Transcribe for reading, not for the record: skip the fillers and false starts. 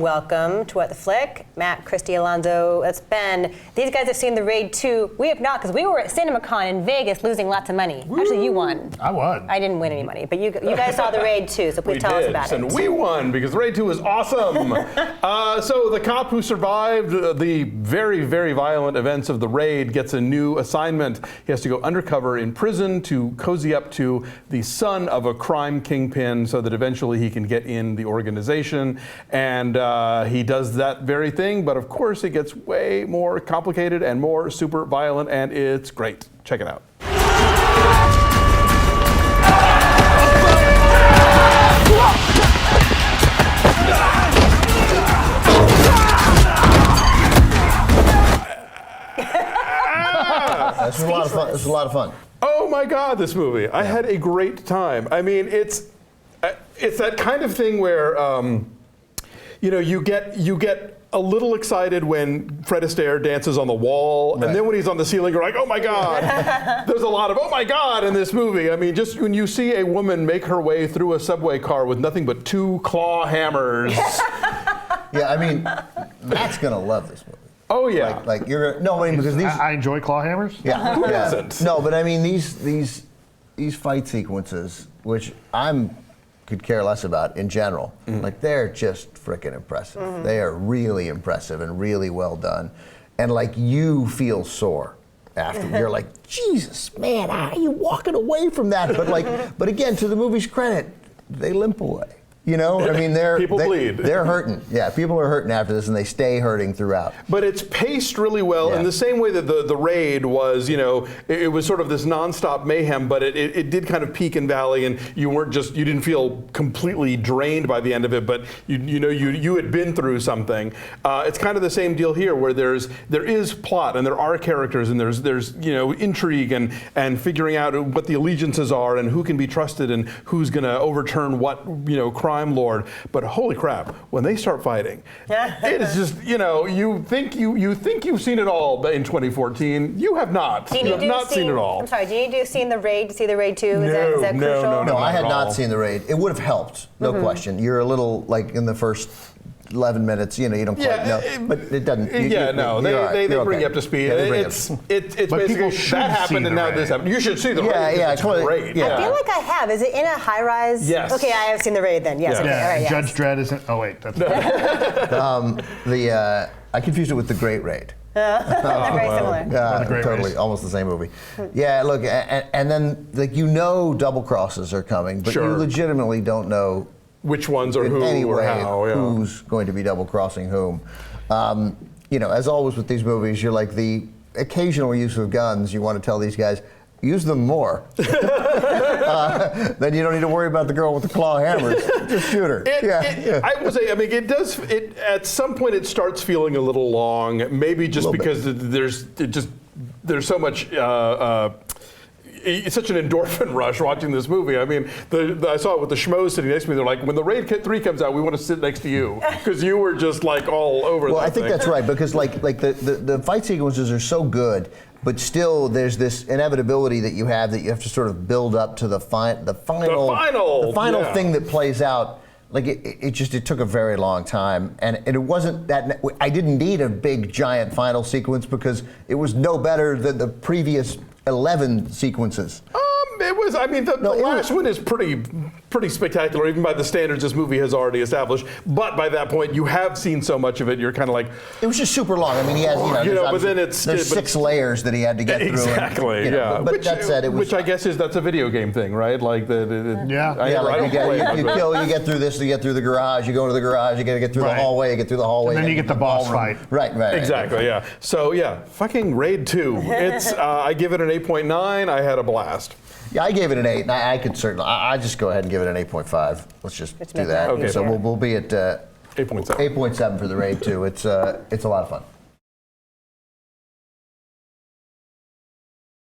welcome to What the Flick. Matt, Christy, Alonso, that's Ben. These guys have seen The Raid 2. We have not, because we were at CinemaCon in Vegas losing lots of money. Woo. Actually, you won. I won. I didn't win any money, but you guys saw The Raid 2, so please tell us about it. And we won, because The Raid 2 was awesome. So the cop who survived the very, very violent events of The Raid gets a new assignment. He has to go undercover in prison to cozy up to the son of a crime kingpin so that eventually he can get in the organization. And he does that very thing, but of course it gets way more complicated and more super violent, and it's great. Check it out. This was a lot of fun. This was a lot of fun. Oh my God, this movie! I had a great time. I mean, it's that kind of thing where you get a little excited when Fred Astaire dances on the wall, right. And then when he's on the ceiling, you're like, oh my God. There's a lot of oh my God in this movie. I mean, just when you see a woman make her way through a subway car with nothing but 2 claw hammers. Yeah, I mean, Matt's gonna love this movie. Oh yeah, like you're gonna, no, I mean, because these. I enjoy claw hammers. Yeah, who doesn't? No, but I mean these fight sequences, which could care less about in general. Like they're just freaking impressive. They are really impressive and really well done, and like you feel sore after. You're like, Jesus, man, how are you walking away from that? But again, to the movie's credit, they limp away. You know, I mean, people bleed. They're hurting. Yeah, people are hurting after this, and they stay hurting throughout. But it's paced really well in the same way that the Raid was. It was sort of this nonstop mayhem, but it did kind of peak and valley, and you didn't feel completely drained by the end of it. But you had been through something. It's kind of the same deal here, where there is plot and there are characters and there's intrigue and figuring out what the allegiances are and who can be trusted and who's going to overturn what crime lord. But holy crap, when they start fighting, it is just you think you've seen it all in 2014. You have not. You have not seen it all. I'm sorry. Do you need to see The Raid to see The Raid 2? Is that crucial? No, I had not seen The Raid. It would have helped, no question. You're a little like in the first 11 minutes, you don't quite know, but it doesn't. They bring you up to speed. It's basically that happened and now this happened. You should see The Raid. It's great. I feel like I have. Is it in a high rise? Yes. Okay, I have seen The Raid then. Yes. Yeah. Okay. All right. Yes. Judge Dredd isn't. Oh wait, that's. I confused it with The Great Raid. They're very similar. Totally, almost the same movie. Yeah, look, and then double crosses are coming, but you legitimately don't know which ones are who or how. Who's going to be double crossing whom? As always with these movies, you're like the occasional use of guns. You want to tell these guys, use them more. Then you don't need to worry about the girl with the claw hammers. Just shoot her. I would say, it at some point it starts feeling a little long. Maybe just because there's so much. It's such an endorphin rush watching this movie. I mean, I saw it with the schmoes sitting next to me. They're like, when The Raid 3 comes out, we want to sit next to you because you were just like all over. Well, I think that's right because like the fight sequences are so good, but still there's this inevitability that you have to sort of build up to the final thing that plays out. Like it took a very long time, and it wasn't that. I didn't need a big giant final sequence because it was no better than the previous 11 sequences. It was. The last one is pretty spectacular, even by the standards this movie has already established. But by that point, you have seen so much of it, you're kind of like. It was just super long. He has, but then there's 6 layers that he had to get through. Exactly. But that said, it was. Which I guess that's a video game thing, right? Like you get through this, you get through the garage, you go into the garage, you got to get through the hallway, you get through the hallway, and then you get the boss fight. Right. Exactly. Yeah. So fucking Raid 2. It's. I give it an 8.9. I had a blast. Yeah, I gave it an 8, and I could certainly. I just go ahead and give it an 8.5. Let's do that. Okay, so we'll be at 8.7. 8.7 for The Raid 2. It's a lot of fun.